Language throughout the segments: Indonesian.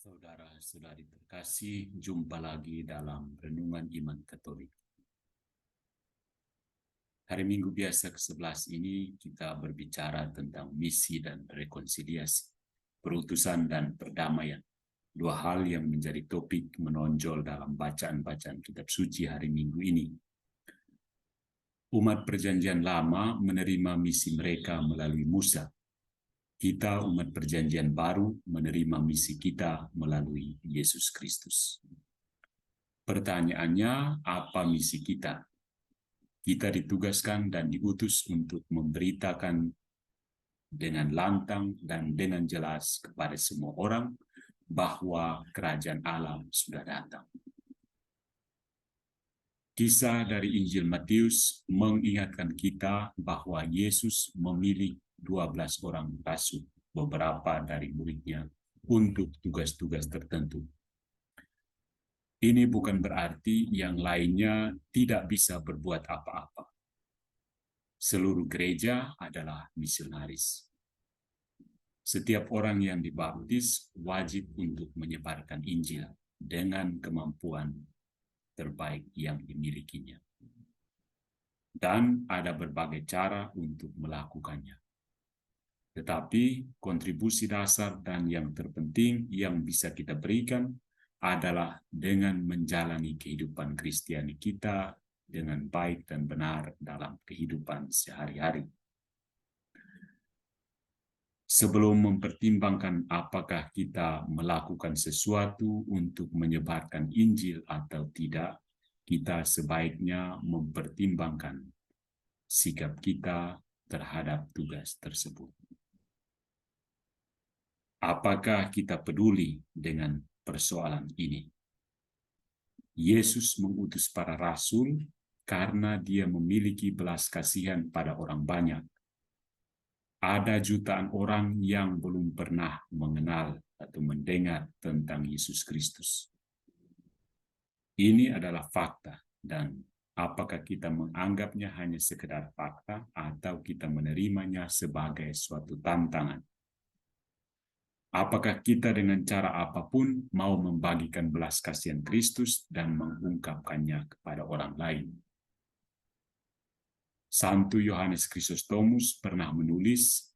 Saudara-saudari terkasih, jumpa lagi dalam Renungan Iman Katolik. Hari Minggu biasa ke-11 ini kita berbicara tentang misi dan rekonsiliasi, perutusan dan perdamaian. Dua hal yang menjadi topik menonjol dalam bacaan-bacaan kitab suci hari Minggu ini. Umat Perjanjian Lama menerima misi mereka melalui Musa. Kita umat Perjanjian Baru menerima misi kita melalui Yesus Kristus. Pertanyaannya, apa misi kita? Kita ditugaskan dan diutus untuk memberitakan dengan lantang dan dengan jelas kepada semua orang bahwa kerajaan Allah sudah datang. Kisah dari Injil Matius mengingatkan kita bahwa Yesus memilih 12 orang rasul, beberapa dari muridnya, untuk tugas-tugas tertentu. Ini bukan berarti yang lainnya tidak bisa berbuat apa-apa. Seluruh gereja adalah misionaris. Setiap orang yang dibaptis wajib untuk menyebarkan Injil dengan kemampuan terbaik yang dimilikinya. Dan ada berbagai cara untuk melakukannya. Tetapi kontribusi dasar dan yang terpenting yang bisa kita berikan adalah dengan menjalani kehidupan Kristiani kita dengan baik dan benar dalam kehidupan sehari-hari. Sebelum mempertimbangkan apakah kita melakukan sesuatu untuk menyebarkan Injil atau tidak, kita sebaiknya mempertimbangkan sikap kita terhadap tugas tersebut. Apakah kita peduli dengan persoalan ini? Yesus mengutus para rasul karena dia memiliki belas kasihan pada orang banyak. Ada jutaan orang yang belum pernah mengenal atau mendengar tentang Yesus Kristus. Ini adalah fakta, dan apakah kita menganggapnya hanya sekedar fakta atau kita menerimanya sebagai suatu tantangan? Apakah kita dengan cara apapun mau membagikan belas kasihan Kristus dan mengungkapkannya kepada orang lain? Santo Yohanes Chrysostomus pernah menulis,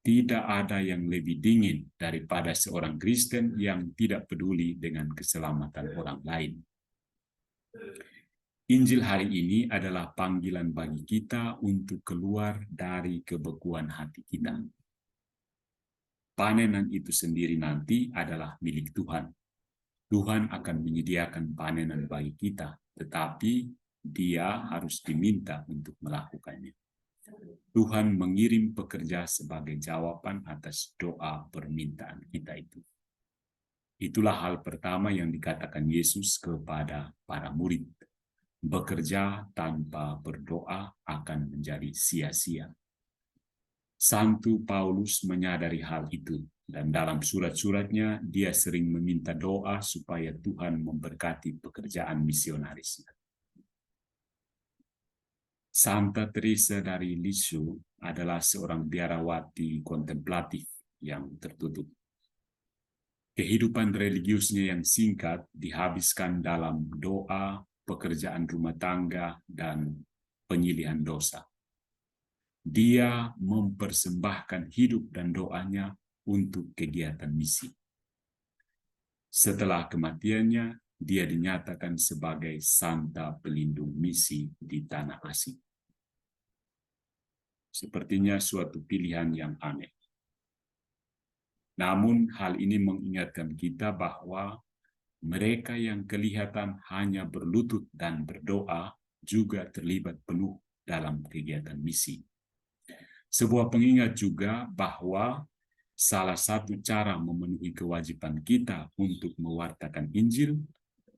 tidak ada yang lebih dingin daripada seorang Kristen yang tidak peduli dengan keselamatan orang lain. Injil hari ini adalah panggilan bagi kita untuk keluar dari kebekuan hati kita. Panenan itu sendiri nanti adalah milik Tuhan. Tuhan akan menyediakan panenan bagi kita, tetapi Dia harus diminta untuk melakukannya. Tuhan mengirim pekerja sebagai jawaban atas doa permintaan kita itu. Itulah hal pertama yang dikatakan Yesus kepada para murid. Bekerja tanpa berdoa akan menjadi sia-sia. Santo Paulus menyadari hal itu, dan dalam surat-suratnya dia sering meminta doa supaya Tuhan memberkati pekerjaan misionarisnya. Santa Teresa dari Lisieux adalah seorang biarawati kontemplatif yang tertutup. Kehidupan religiusnya yang singkat dihabiskan dalam doa, pekerjaan rumah tangga, dan penyilihan dosa. Dia mempersembahkan hidup dan doanya untuk kegiatan misi. Setelah kematiannya, dia dinyatakan sebagai santa pelindung misi di tanah asing. Sepertinya suatu pilihan yang aneh. Namun hal ini mengingatkan kita bahwa mereka yang kelihatan hanya berlutut dan berdoa juga terlibat penuh dalam kegiatan misi. Sebuah pengingat juga bahwa salah satu cara memenuhi kewajiban kita untuk mewartakan Injil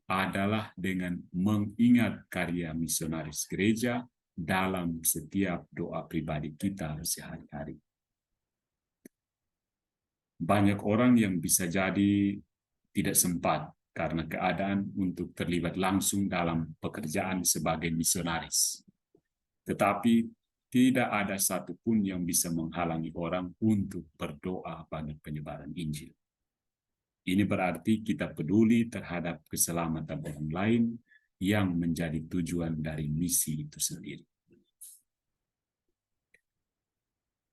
adalah dengan mengingat karya misionaris gereja dalam setiap doa pribadi kita sehari-hari. Banyak orang yang bisa jadi tidak sempat karena keadaan untuk terlibat langsung dalam pekerjaan sebagai misionaris. Tetapi tidak ada satupun yang bisa menghalangi orang untuk berdoa bagi penyebaran Injil. Ini berarti kita peduli terhadap keselamatan orang lain yang menjadi tujuan dari misi itu sendiri.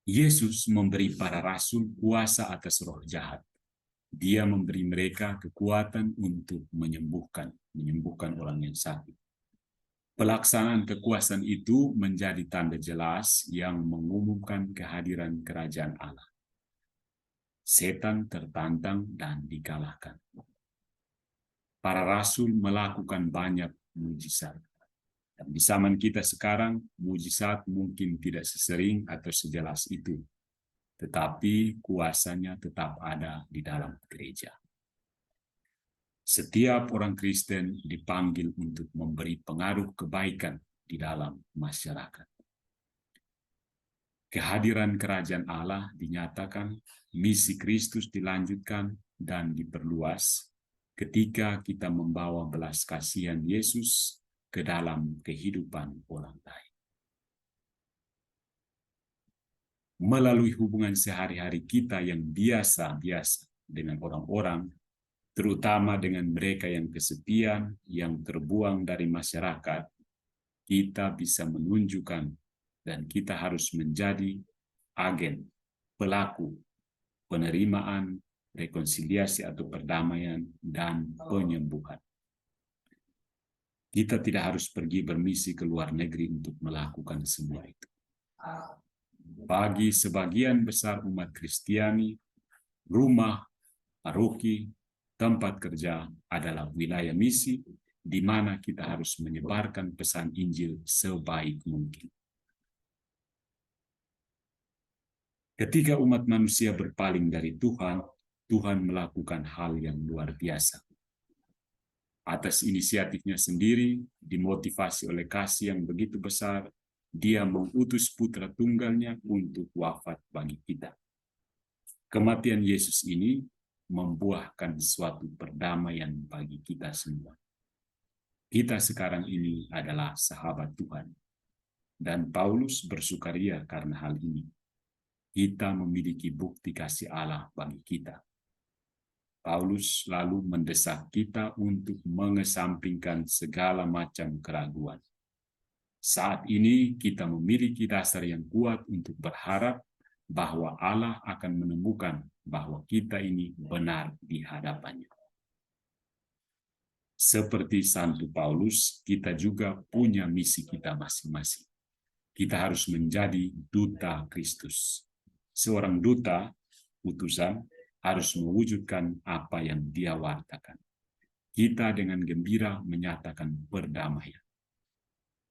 Yesus memberi para rasul kuasa atas roh jahat. Dia memberi mereka kekuatan untuk menyembuhkan orang yang sakit. Pelaksanaan kekuasaan itu menjadi tanda jelas yang mengumumkan kehadiran kerajaan Allah. Setan tertantang dan dikalahkan. Para rasul melakukan banyak mujizat. Dan di zaman kita sekarang, mujizat mungkin tidak sesering atau sejelas itu. Tetapi kuasanya tetap ada di dalam gereja. Setiap orang Kristen dipanggil untuk memberi pengaruh kebaikan di dalam masyarakat. Kehadiran kerajaan Allah dinyatakan, misi Kristus dilanjutkan dan diperluas ketika kita membawa belas kasihan Yesus ke dalam kehidupan orang lain. Melalui hubungan sehari-hari kita yang biasa-biasa dengan orang-orang, terutama dengan mereka yang kesepian, yang terbuang dari masyarakat, kita bisa menunjukkan dan kita harus menjadi agen, pelaku, penerimaan, rekonsiliasi atau perdamaian, dan penyembuhan. Kita tidak harus pergi bermisi ke luar negeri untuk melakukan semua itu. Bagi sebagian besar umat Kristiani, rumah, paroki, tempat kerja adalah wilayah misi di mana kita harus menyebarkan pesan Injil sebaik mungkin. Ketika umat manusia berpaling dari Tuhan, Tuhan melakukan hal yang luar biasa. Atas inisiatifnya sendiri, dimotivasi oleh kasih yang begitu besar, Dia mengutus putra tunggalnya untuk wafat bagi kita. Kematian Yesus ini membuahkan suatu perdamaian bagi kita semua. Kita sekarang ini adalah sahabat Tuhan. Dan Paulus bersukaria karena hal ini. Kita memiliki bukti kasih Allah bagi kita. Paulus lalu mendesak kita untuk mengesampingkan segala macam keraguan. Saat ini kita memiliki dasar yang kuat untuk berharap bahwa Allah akan menemukan bahwa kita ini benar di hadapannya. Seperti Santo Paulus, kita juga punya misi kita masing-masing. Kita harus menjadi duta Kristus. Seorang duta, utusan, harus mewujudkan apa yang dia wartakan. Kita dengan gembira menyatakan perdamaian.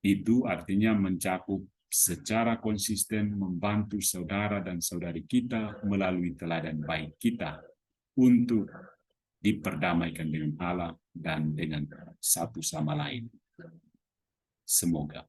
Itu artinya mencakup secara konsisten membantu saudara dan saudari kita melalui teladan baik kita untuk diperdamaikan dengan Allah dan dengan satu sama lain. Semoga